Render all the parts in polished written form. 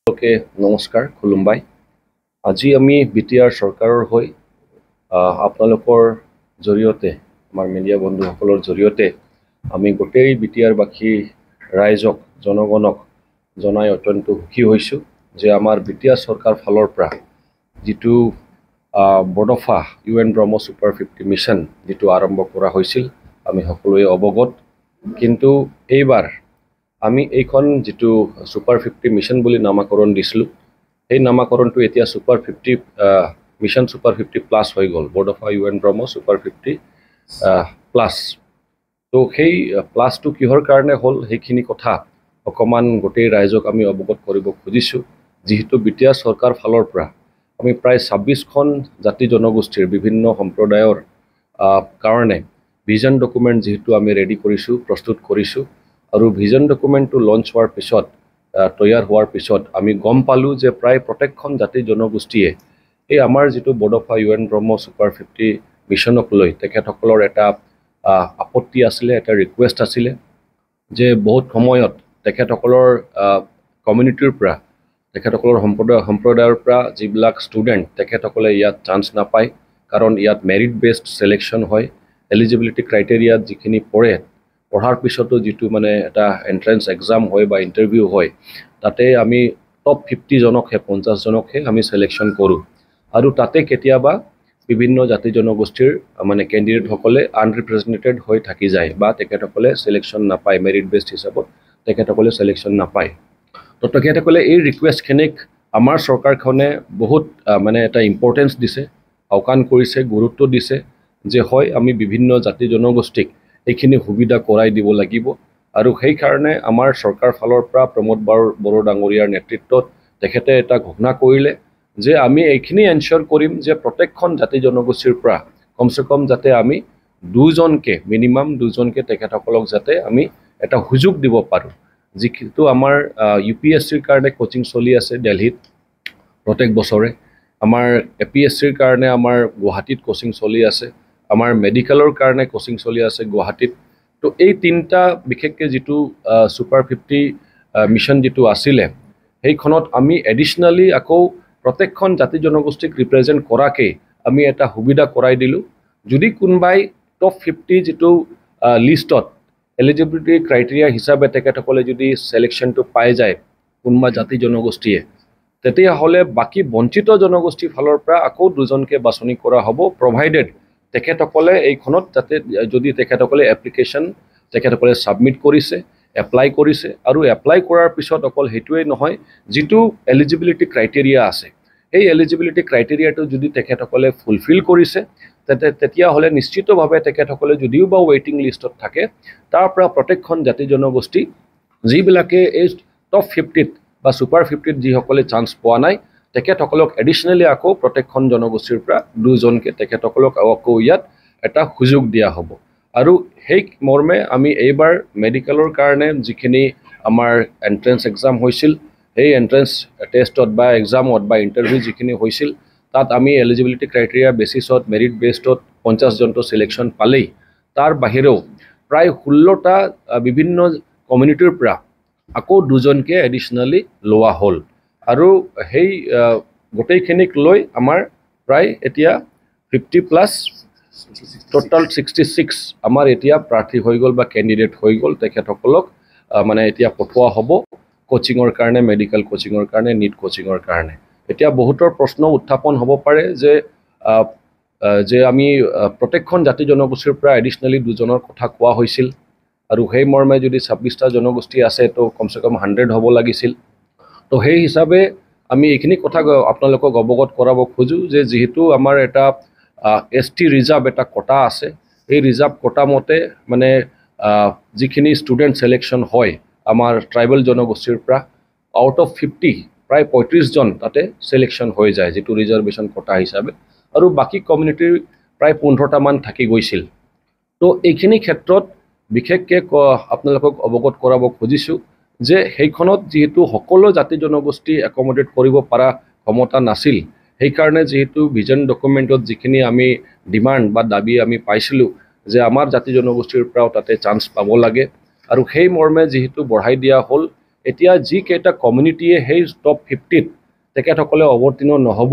Okay নমস্কাৰ খুলুমবাই আজি আমি বিটিআৰ চৰকাৰৰ হৈ আপোনালোকৰ জৰিয়তে আমাৰ মিডিয়া বন্ধুসকলৰ জৰিয়তে আমি গোটেই বিটিআৰবাসী ৰাইজক জনগণক জনাই অত্যন্ত সুখী হৈছোঁ যে আমাৰ বিটিআৰ চৰকাৰ ফালৰ পৰা যিটো বডফা UN ব্ৰহ্ম ছুপাৰ 50 মিছন যিটো আৰম্ভ কৰা হৈছিল আমি সকলোৱে অৱগত কিন্তু এইবাৰ আমি এইখন যিটো ছুপাৰ 50 মিছন বুলি নামাকৰণ দিছিলোঁ এই নামাকৰণটো এতিয়া ছুপাৰ 50 মিছন ছুপাৰ 50 প্লাছ হৈ গ'ল বডফা UN ব্ৰহ্ম ছুপাৰ 50 প্লাছ তো সেই প্লাছটো কিহৰ কাৰণে হ'ল সেইখিনি কথা অকমান গোটেই ৰাইজক আমি অৱগত কৰিব খুজিছোঁ যিহেতু বিটিআৰ চৰকাৰ ফালৰ পৰা আমি প্ৰায় 26খন জাতি জনগোষ্ঠীৰ বিভিন্ন সম্প্ৰদায়ৰ কাৰণে ভিজন ডকুমেণ্ট যিহেতু আমি ৰেডি কৰিছোঁ প্ৰস্তুত কৰিছোঁ আৰু ভিজন ডকুমেণ্টটো লঞ্চ হোৱাৰ পিছত তৈয়াৰ হোৱাৰ পিছত আমি গম পালোঁ যে প্ৰায় প্ৰত্যেকখন জাতি জনগোষ্ঠীয়ে এই আমাৰ যিটো বডফা UN ব্ৰহ্ম ছুপাৰ 50 মিছনক লৈ তেখেতসকলৰ এটা আপত্তি আছিলে এটা ৰিকুৱেষ্ট আছিলে যে বহুত সময়ত তেখেতসকলৰ কমিউনিটিৰ পৰা তেখেতসকলৰ সম্প্ৰদায়ৰ পৰা যিবিলাক ষ্টুডেণ্ট তেখেতসকলে ইয়াত চান্স নাপায় কাৰণ ইয়াত মেৰিট বেছড সিলেকশ্যন হয় এলিজিবিলিটি ক্ৰাইটেৰিয়াত যিখিনি পঢ়াৰ পিছতো যিটো মানে এটা এন্ট্ৰেন্স এক্সাম হয় বা ইণ্টাৰভিউ হয় তাতে আমি টপ 50 জনকহে 50 জনকহে আমি সিলেকশ্যন কৰোঁ আৰু তাতে কেতিয়াবা বিভিন্ন জাতি জনগোষ্ঠীৰ মানে কেণ্ডিডেটসকলে আনৰিপ্ৰেজেণ্টেড হৈ থাকি যায় বা তেখেতসকলে সিলেকশ্যন নাপায় মেৰিট বেছড হিচাপত তেখেতসকলে সিলেকশ্যন নাপায় তো তেখেতসকলে এই ৰিকুৱেষ্টখিনিক আমাৰ চৰকাৰখনে বহুত মানে এটা ইম্পৰ্টেঞ্চ দিছে আওকাণ কৰিছে গুৰুত্ব দিছে যে হয় আমি বিভিন্ন জাতি জনগোষ্ঠীক এইখিনি সুবিধা কৰাই দিব লাগিব আৰু সেইকাৰণে আমাৰ চৰকাৰ ফালৰ পৰা প্ৰমোদ বড়ো ডাঙৰীয়াৰ নেতৃত্বত তেখেতে এটা ঘোষণা কৰিলে যে আমি এইখিনি এনশ্যোৰ কৰিম যে প্ৰত্যেকখন জাতি জনগোষ্ঠীৰ পৰা কমচে কম যাতে আমি দুজনকে মিনিমাম দুজনকে তেখেতসকলক যাতে আমি এটা সুযোগ দিব পাৰোঁ যিটো আমাৰ UPSCৰ কাৰণে কোচিং চলি আছে দিল্লীত প্ৰত্যেক বছৰে আমাৰ APSCৰ কাৰণে আমাৰ গুৱাহাটীত কোচিং চলি আছে আমাৰ মেডিকেলৰ কাৰণে কোচিং চলি আছে গুৱাহাটীত তো এই তিনটা বিশেষকৈ যিটো ছুপাৰ 50 মিছন যিটো আছিলে সেইখনত আমি এডিশনালি আকৌ প্ৰত্যেকখন জাতি জনগোষ্ঠীক ৰিপ্ৰেজেণ্ট কৰাকে আমি এটা সুবিধা কৰাই দিলোঁ যদি কোনোবাই টপ 50 যিটো লিষ্টত এলিজিবিলিটি ক্ৰাইটেৰিয়া হিচাপে তেখেতসকলে যদি সিলেকশ্যনটো পাই যায় কোনোবা জাতি জনগোষ্ঠীয়ে তেতিয়াহ'লে বাকী বঞ্চিত জনগোষ্ঠীৰ ফালৰ পৰা আকৌ দুজনকে বাছনি কৰা হ'ব প্ৰভাইডেড তেখেতসকলে এইখনত যাতে যদি তেখেতসকলে এপ্লিকেশ্যন তেখেতসকলে ছাবমিট কৰিছে এপ্লাই কৰিছে আৰু এপ্লাই কৰাৰ পিছত অকল সেইটোৱেই নহয় যিটো এলিজিবিলিটি ক্ৰাইটেৰিয়া আছে এই এলিজিবিলিটি ক্ৰাইটেৰিয়াটো যদি তেখেতসকলে ফুলফিল কৰিছে তেতিয়াহ'লে নিশ্চিতভাৱে তেখেতসকলে যদিও বা ৱেইটিং লিষ্টত থাকে তাৰ পৰা প্ৰত্যেকখন জাতি জনগোষ্ঠী যিবিলাকে এই টপ 50ত বা ছুপাৰ 50ত যিসকলে চান্স পোৱা নাই তেখেতসকলক এডিশনেলি আকৌ প্ৰত্যেকখন জনগোষ্ঠীৰ পৰা দুজনকে তেখেতসকলক আকৌ ইয়াত এটা সুযোগ দিয়া হ'ব আৰু সেই মৰ্মে আমি এইবাৰ মেডিকেলৰ কাৰণে যিখিনি আমাৰ এন্ট্ৰেন্স এক্সাম হৈছিল সেই এন্ট্ৰেন্স টেষ্টত বা এক্সামত বা ইণ্টাৰভিউ যিখিনি হৈছিল তাত আমি এলিজিবিলিটি ক্ৰাইটেৰিয়া বেচিছত মেৰিট বেছডত 50 জনটো সিলেকশ্যন পালেই তাৰ বাহিৰেও প্ৰায় 16টা বিভিন্ন কমিউনিটিৰ পৰা আকৌ দুজনকে এডিশনালি লোৱা হ'ল আৰু সেই গোটেইখিনিক লৈ আমাৰ প্ৰায় এতিয়া 50 প্লাছ টোটাল 66 আমাৰ এতিয়া প্ৰাৰ্থী হৈ গ'ল বা কেণ্ডিডেট হৈ গ'ল তেখেতসকলক মানে এতিয়া পঠোৱা হ'ব কোচিঙৰ কাৰণে মেডিকেল কোচিঙৰ কাৰণে নীট কোচিঙৰ কাৰণে এতিয়া বহুতৰ প্ৰশ্ন উত্থাপন হ'ব পাৰে যে আমি প্ৰত্যেকখন জাতি জনগোষ্ঠীৰ পৰা এডিশনালি দুজনৰ কথা কোৱা হৈছিল আৰু সেই মৰ্মে যদি 26টা জনগোষ্ঠী আছে তো কমসে কম 100 হ'ব লাগিছিল তো সেই হিচাপে আমি এইখিনি কথা আপোনালোকক অৱগত কৰাব খোজো যে যেহেতু আমাৰ এটা ST ৰিজাৰ্ভ এটা কোটা আছে এই ৰিজাৰ্ভ কোটা মতে মানে যিখিনি ষ্টুডেণ্ট সিলেকশ্যন হয় আমাৰ ট্ৰাইবেল জনগোষ্ঠীৰ পৰা আউট অফ 50 প্ৰায় 35 জন তাতে সিলেকশ্যন হৈ যায় যেটো ৰিজাৰ্ভেশ্যন কোটা হিচাপে আৰু বাকি কমিউনিটিৰ প্ৰায় 15টা মান থাকি গৈছিল তো এইখিনি ক্ষেত্ৰত বিশেষকৈ আপোনালোকক অৱগত কৰাব খুজিছো যে সেইখনত যেহেতু সকলো জাতি জনগোষ্ঠী একমোডেট কৰিব পৰা ক্ষমতা নাছিল সেই কাৰণে যেহেতু ভিজন ডকুমেণ্টত যিখিনি আমি ডিমান্ড বা দাবী আমি পাইছিলোঁ যে আমাৰ জাতি জনগোষ্ঠীৰ পৰাও তাতে চান্স পাব লাগে আৰু সেই মৰ্মে যেহেতু বঢ়াই দিয়া হ'ল এতিয়া যিকেইটা কমিউনিটিয়ে সেই টপ 50ত তেখেতসকলে অৱতীৰ্ণ নহ'ব,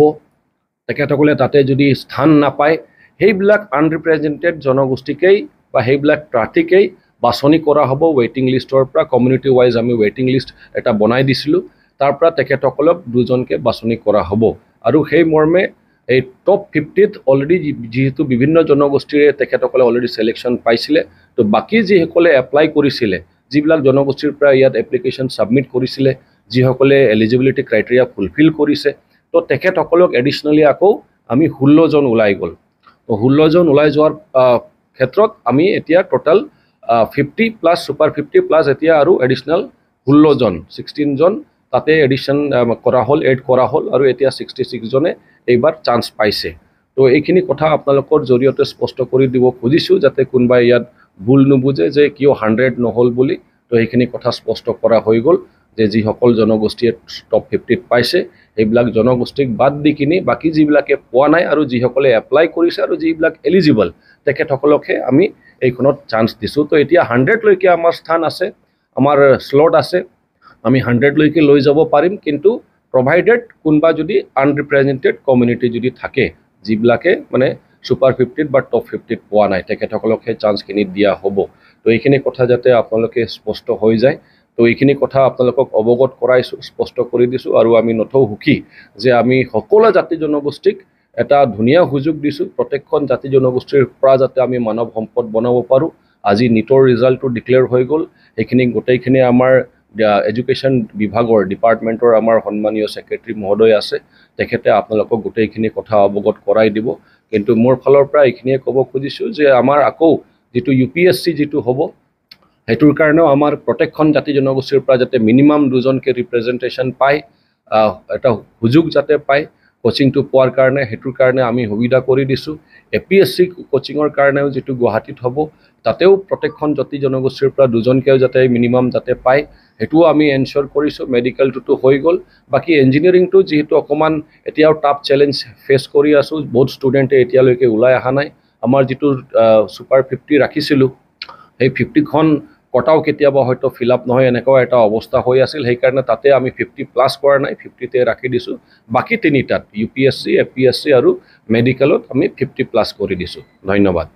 তেখেতসকলে তাতে যদি স্থান নাপায়, সেইবিলাক আনৰিপ্ৰেজেণ্টেড জনগোষ্ঠীকেই বা সেইবিলাক প্ৰাৰ্থীকেই বাছনি কৰা হ'ব ৱেইটিং লিষ্টৰ পৰা। কমিউনিটি ৱাইজ আমি ৱেইটিং লিষ্ট এটা বনাই দিছিলোঁ, তাৰ পৰা তেখেতসকলক দুজনকৈ বাছনি কৰা হ'ব। আৰু সেই মৰ্মে এই টপ 50ত অলৰেডি যিহেতু বিভিন্ন জনগোষ্ঠীৰে তেখেতসকলে অলৰেডি ছিলেকশ্যন পাইছিলে, তো বাকী যিসকলে এপ্লাই কৰিছিলে, যিবিলাক জনগোষ্ঠীৰ পৰা ইয়াত এপ্লিকেশ্যন ছাবমিট কৰিছিলে, যিসকলে এলিজিবিলিটি ক্ৰাইটেৰিয়া ফুলফিল কৰিছে, তো তেখেতসকলক এডিশ্যনেলি আকৌ আমি 16জন ওলাই গ'ল। তো 16জন ওলাই যোৱাৰ ক্ষেত্ৰত আমি এতিয়া টোটেল 50 প্লাছ ছুপাৰ 50 প্লাছ এতিয়া আৰু এডিশ্যনেল 16জন 16জন তাতে এডিশ্যন কৰা হ'ল, এড কৰা হ'ল, আৰু এতিয়া 66জনে এইবাৰ চান্স পাইছে। তো এইখিনি কথা আপোনালোকৰ জৰিয়তে স্পষ্ট কৰি দিব খুজিছোঁ, যাতে কোনোবাই ইয়াত ভুল নুবুজে যে কিয় 100 নহ'ল বুলি। তো সেইখিনি কথা স্পষ্ট কৰা হৈ গ'ল যে যিসকল জনগোষ্ঠীয়ে টপ 50ত পাইছে, সেইবিলাক জনগোষ্ঠীক বাদ দি কিনি বাকী যিবিলাকে পোৱা নাই আৰু যিসকলে এপ্লাই কৰিছে আৰু যিবিলাক এলিজিবল, তেখেতসকলকহে আমি এইখনত চান্স দিছোঁ। তো এতিয়া 100লৈকে আমাৰ স্থান আছে, আমাৰ শ্লট আছে, আমি 100লৈকে লৈ যাব পাৰিম, কিন্তু প্ৰভাইডেড কোনোবা যদি আনৰিপ্ৰেজেণ্টেড কমিউনিটি যদি থাকে, যিবিলাকে মানে ছুপাৰ 50ত বা টপ 50ত পোৱা নাই, তেখেতসকলক সেই চান্সখিনি দিয়া হ'ব। তো এইখিনি কথা যাতে আপোনালোকে স্পষ্ট হৈ যায়, তো এইখিনি কথা আপোনালোকক অৱগত কৰাইছোঁ, স্পষ্ট কৰি দিছোঁ। আৰু আমি নথৌ সুখী যে আমি সকলো জাতি জনগোষ্ঠীক এটা ধুনীয়া সুযোগ দিছোঁ, প্ৰত্যেকখন জাতি জনগোষ্ঠীৰ পৰা যাতে আমি মানৱ সম্পদ বনাব পাৰোঁ। আজি নিটৰ ৰিজাল্টটো ডিক্লেয়াৰ হৈ গ'ল, সেইখিনি গোটেইখিনি আমাৰ এডুকেশ্যন বিভাগৰ ডিপাৰ্টমেণ্টৰ আমাৰ সন্মানীয় ছেক্ৰেটাৰী মহোদয় আছে, তেখেতে আপোনালোকক গোটেইখিনি কথা অৱগত কৰাই দিব। কিন্তু মোৰ ফালৰ পৰা এইখিনিয়ে ক'ব খুজিছোঁ যে আমাৰ আকৌ যিটো UPSC যিটো হ'ব, সেইটোৰ কাৰণেও আমাৰ প্ৰত্যেকখন জাতি জনগোষ্ঠীৰ পৰা যাতে মিনিমাম 2জনকৈ ৰিপ্ৰেজেণ্টেশ্যন পায়, এটা সুযোগ যাতে পায় কোচিংটো পোৱাৰ কাৰণে, সেইটোৰ কাৰণে আমি সুবিধা কৰি দিছোঁ। APSC কোচিঙৰ কাৰণেও যিটো গুৱাহাটীত হ'ব, তাতেও প্ৰত্যেকখন জাতি জনগোষ্ঠীৰ পৰা 2জনকৈ যাতে মিনিমাম যাতে পায়, সেইটোও আমি এনশ্যোৰ কৰিছোঁ। মেডিকেলটোতো হৈ গ'ল, বাকী ইঞ্জিনিয়াৰিংটো যিহেতু অকণমান এতিয়াও টাফ চেলেঞ্জ ফেচ কৰি আছোঁ, বহুত ষ্টুডেণ্টে এতিয়ালৈকে ওলাই অহা নাই। আমাৰ যিটো ছুপাৰ 50 ৰাখিছিলোঁ, সেই 50খন কটাও কেতিয়াবা হয়তো ফিল আপ নহয়, এনেকুৱা এটা অৱস্থা হৈ আছিল। সেইকাৰণে তাতে আমি 50 প্লাছ কৰা নাই, 50তে ৰাখি দিছোঁ। বাকী 3টাত UPSC, APSC আৰু মেডিকেলত আমি 50 প্লাছ কৰি দিছোঁ। ধন্যবাদ।